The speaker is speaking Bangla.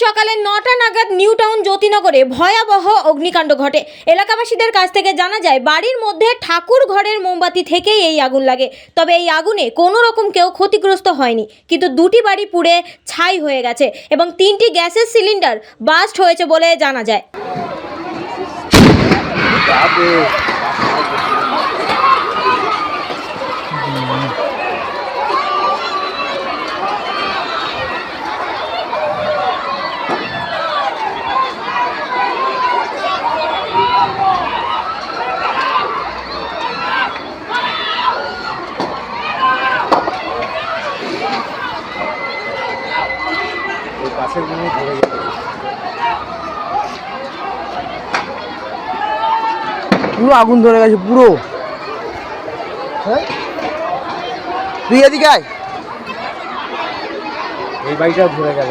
সকালে 9টা নাগাদ নিউ টাউন জ্যোতিনগরে ভয়াবহ অগ্নিকাণ্ড ঘটে। এলাকাবাসীদের কাছ থেকে জানা যায় বাড়ির মধ্যে ঠাকুর ঘরের মোমবাতি থেকেই এই আগুন লাগে। তবে এই আগুনে কোনো রকম কেউ ক্ষতিগ্রস্ত হয়নি, কিন্তু দুটি বাড়ি পুড়ে ছাই হয়ে গেছে এবং 3টি গ্যাসের সিলিন্ডার বাস্ট হয়েছে বলে জানা যায়। পুরো আগুন ধরে গেছে পুরো। তুই এদিকে আয়, এই বাড়িটা ধরে গেল।